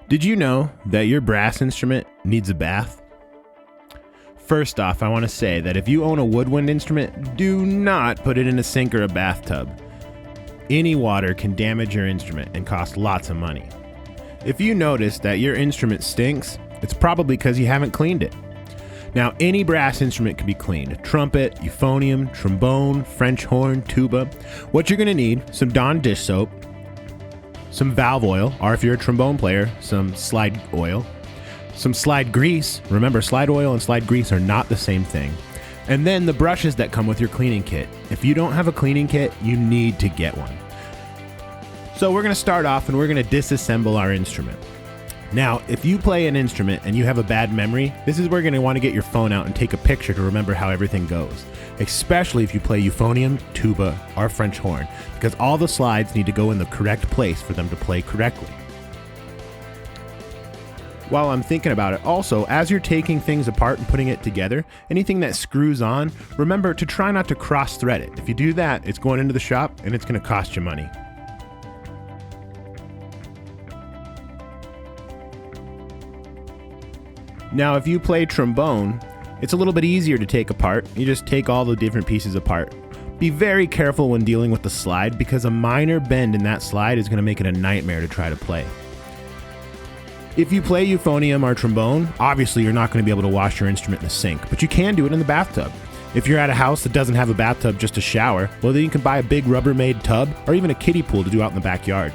Did you know that your brass instrument needs a bath? First off, I want to say that if you own a woodwind instrument, do not put it in a sink or a bathtub. Any water can damage your instrument and cost lots of money. If you notice that your instrument stinks, it's probably because you haven't cleaned it. Now, any brass instrument can be cleaned. Trumpet, euphonium, trombone, French horn, tuba. What you're going to need, some Dawn dish soap, some valve oil, or if you're a trombone player, some slide oil, some slide grease. Remember, slide oil and slide grease are not the same thing. And then the brushes that come with your cleaning kit. If you don't have a cleaning kit, you need to get one. So we're going to start off and we're going to disassemble our instrument. Now, if you play an instrument and you have a bad memory, this is where you're going to want to get your phone out and take a picture to remember how everything goes. Especially if you play euphonium, tuba, or French horn, because all the slides need to go in the correct place for them to play correctly. While I'm thinking about it, also, as you're taking things apart and putting it together, anything that screws on, remember to try not to cross-thread it. If you do that, it's going into the shop and it's going to cost you money. Now, if you play trombone, it's a little bit easier to take apart. You just take all the different pieces apart. Be very careful when dealing with the slide because a minor bend in that slide is going to make it a nightmare to try to play. If you play euphonium or trombone, obviously you're not going to be able to wash your instrument in the sink, but you can do it in the bathtub. If you're at a house that doesn't have a bathtub, just a shower, well then you can buy a big Rubbermaid tub or even a kiddie pool to do out in the backyard.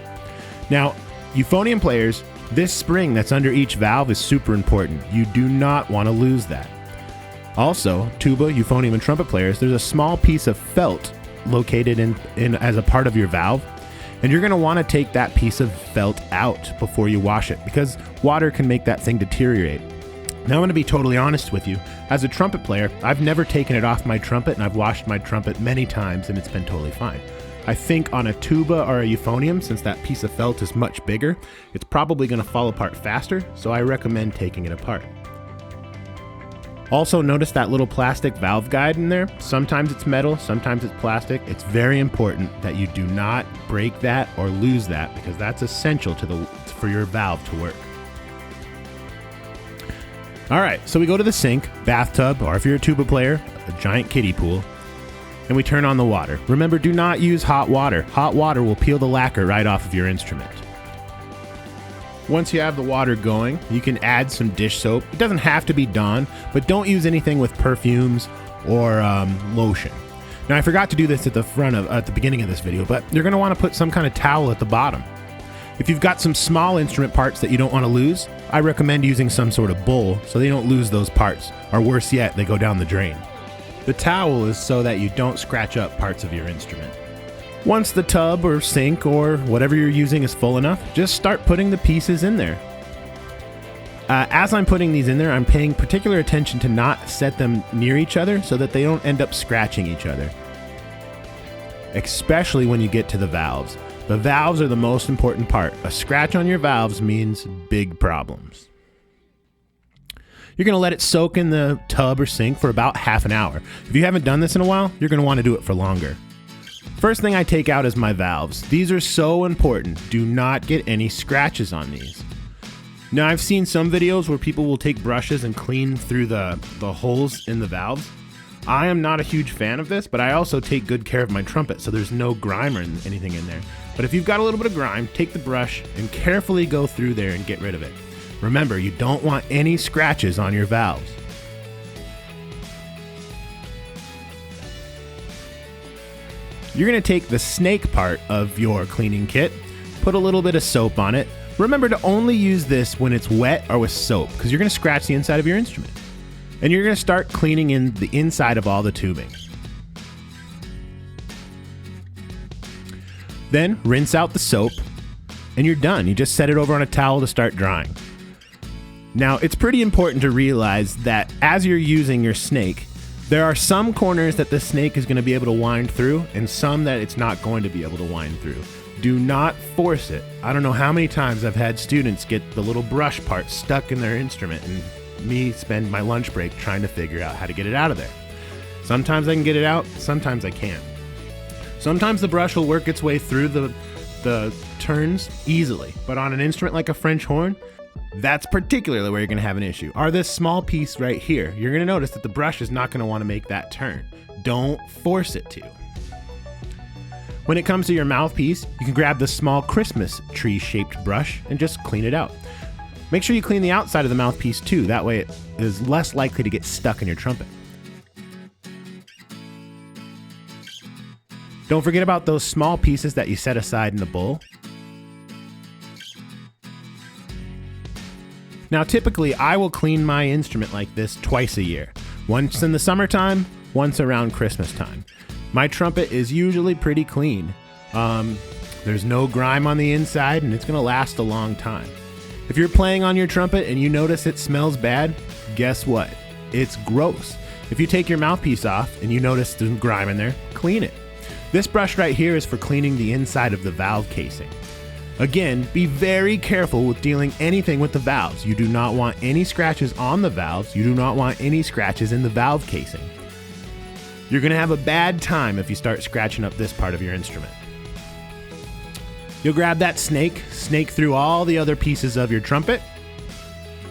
Now, euphonium players, this spring that's under each valve is super important. You do not want to lose that. Also, tuba, euphonium, and trumpet players, there's a small piece of felt located in as a part of your valve, and you're going to want to take that piece of felt out before you wash it because water can make that thing deteriorate. Now, I'm going to be totally honest with you. As a trumpet player, I've never taken it off my trumpet, and I've washed my trumpet many times, and it's been totally fine. I think on a tuba or a euphonium, since that piece of felt is much bigger, it's probably going to fall apart faster, so I recommend taking it apart. Also, notice that little plastic valve guide in there. Sometimes it's metal, sometimes it's plastic. It's very important that you do not break that or lose that because that's essential for your valve to work. All right, so we go to the sink, bathtub, or if you're a tuba player, a giant kiddie pool, and we turn on the water. Remember, do not use hot water. Hot water will peel the lacquer right off of your instrument. Once you have the water going, you can add some dish soap. It doesn't have to be Dawn, but don't use anything with perfumes or lotion. Now, I forgot to do this at the beginning of this video, but you're going to want to put some kind of towel at the bottom. If you've got some small instrument parts that you don't want to lose, I recommend using some sort of bowl so they don't lose those parts, or worse yet, they go down the drain. The towel is so that you don't scratch up parts of your instrument. Once the tub or sink or whatever you're using is full enough, just start putting the pieces in there. As I'm putting these in there, I'm paying particular attention to not set them near each other so that they don't end up scratching each other. Especially when you get to the valves. The valves are the most important part. A scratch on your valves means big problems. You're going to let it soak in the tub or sink for about half an hour. If you haven't done this in a while, you're going to want to do it for longer. First thing I take out is my valves. These are so important. Do not get any scratches on these. Now, I've seen some videos where people will take brushes and clean through the holes in the valves. I am not a huge fan of this, but I also take good care of my trumpet, so there's no grime or anything in there. But if you've got a little bit of grime, take the brush and carefully go through there and get rid of it. Remember, you don't want any scratches on your valves. You're going to take the snake part of your cleaning kit, put a little bit of soap on it. Remember to only use this when it's wet or with soap, because you're going to scratch the inside of your instrument. And you're going to start cleaning in the inside of all the tubing. Then rinse out the soap, and you're done. You just set it over on a towel to start drying. Now, it's pretty important to realize that as you're using your snake, there are some corners that the snake is going to be able to wind through and some that it's not going to be able to wind through. Do not force it. I don't know how many times I've had students get the little brush part stuck in their instrument and me spend my lunch break trying to figure out how to get it out of there. Sometimes I can get it out, sometimes I can't. Sometimes the brush will work its way through the the turns easily. But on an instrument like a French horn, that's particularly where you're going to have an issue. Or this small piece right here, you're going to notice that the brush is not going to want to make that turn. Don't force it to. When it comes to your mouthpiece, you can grab the small Christmas tree shaped brush and just clean it out. Make sure you clean the outside of the mouthpiece too, that way it is less likely to get stuck in your trumpet. Don't forget about those small pieces that you set aside in the bowl. Now typically I will clean my instrument like this twice a year. Once in the summertime, once around Christmas time. My trumpet is usually pretty clean. There's no grime on the inside and it's gonna last a long time. If you're playing on your trumpet and you notice it smells bad, guess what? It's gross. If you take your mouthpiece off and you notice the grime in there, clean it. This brush right here is for cleaning the inside of the valve casing. Again, be very careful with dealing anything with the valves. You do not want any scratches on the valves. You do not want any scratches in the valve casing. You're gonna have a bad time if you start scratching up this part of your instrument. You'll grab that snake through all the other pieces of your trumpet.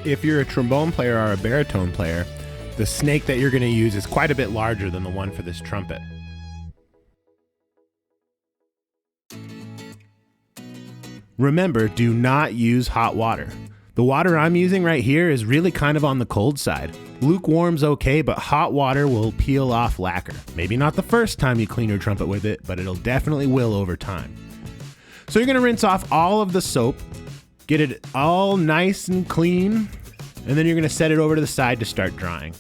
If you're a trombone player or a baritone player, the snake that you're gonna use is quite a bit larger than the one for this trumpet. Remember, do not use hot water. The water I'm using right here is really kind of on the cold side. Lukewarm's okay, but hot water will peel off lacquer. Maybe not the first time you clean your trumpet with it, but it'll definitely will over time. So you're gonna rinse off all of the soap, get it all nice and clean, and then you're gonna set it over to the side to start drying.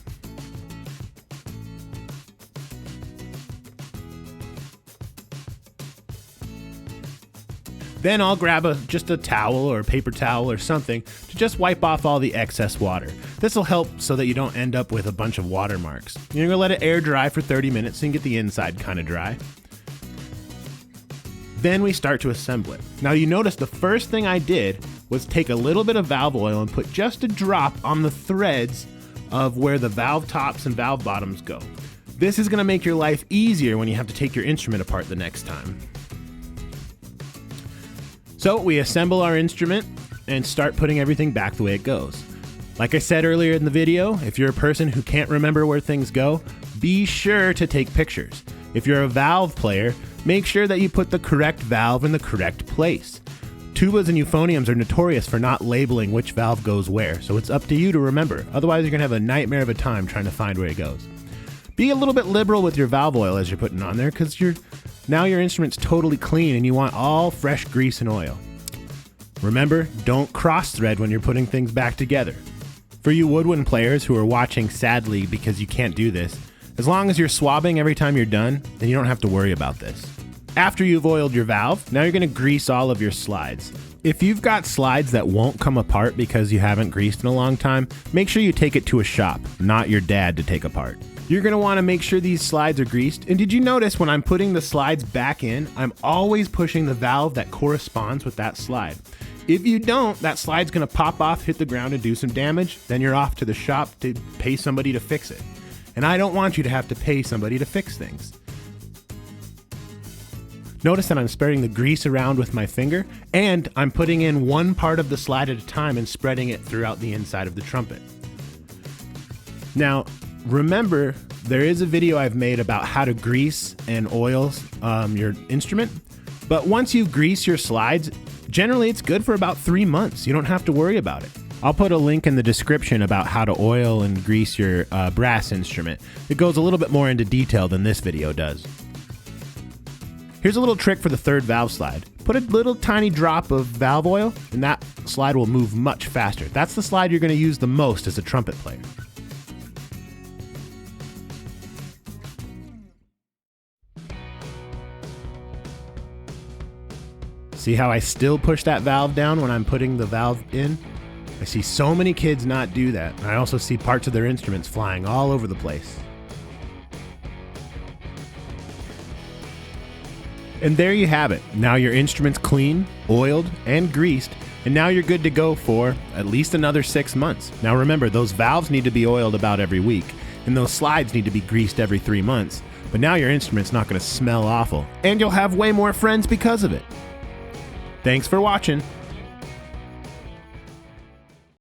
Then I'll grab just a towel or a paper towel or something to just wipe off all the excess water. This will help so that you don't end up with a bunch of watermarks. You're gonna let it air dry for 30 minutes so you can get the inside kind of dry. Then we start to assemble it. Now you notice the first thing I did was take a little bit of valve oil and put just a drop on the threads of where the valve tops and valve bottoms go. This is gonna make your life easier when you have to take your instrument apart the next time. So we assemble our instrument and start putting everything back the way it goes. Like I said earlier in the video, if you're a person who can't remember where things go, be sure to take pictures. If you're a valve player, make sure that you put the correct valve in the correct place. Tubas and euphoniums are notorious for not labeling which valve goes where, so it's up to you to remember. Otherwise, you're gonna have a nightmare of a time trying to find where it goes. Be a little bit liberal with your valve oil as you're putting it on there, because now your instrument's totally clean and you want all fresh grease and oil. Remember, don't cross thread when you're putting things back together. For you woodwind players who are watching sadly because you can't do this, as long as you're swabbing every time you're done, then you don't have to worry about this. After you've oiled your valve, now you're gonna grease all of your slides. If you've got slides that won't come apart because you haven't greased in a long time, make sure you take it to a shop, not your dad to take apart. You're gonna wanna make sure these slides are greased. And did you notice when I'm putting the slides back in, I'm always pushing the valve that corresponds with that slide. If you don't, that slide's gonna pop off, hit the ground and do some damage. Then you're off to the shop to pay somebody to fix it. And I don't want you to have to pay somebody to fix things. Notice that I'm spreading the grease around with my finger, and I'm putting in one part of the slide at a time and spreading it throughout the inside of the trumpet. Now, remember, there is a video I've made about how to grease and oil your instrument, but once you grease your slides, generally it's good for about 3 months. You don't have to worry about it. I'll put a link in the description about how to oil and grease your brass instrument. It goes a little bit more into detail than this video does. Here's a little trick for the third valve slide. Put a little tiny drop of valve oil and that slide will move much faster. That's the slide you're gonna use the most as a trumpet player. See how I still push that valve down when I'm putting the valve in? I see so many kids not do that. I also see parts of their instruments flying all over the place. And there you have it. Now your instrument's clean, oiled, and greased, and now you're good to go for at least another 6 months. Now remember, those valves need to be oiled about every week, and those slides need to be greased every 3 months, but now your instrument's not gonna smell awful, and you'll have way more friends because of it. Thanks for watching.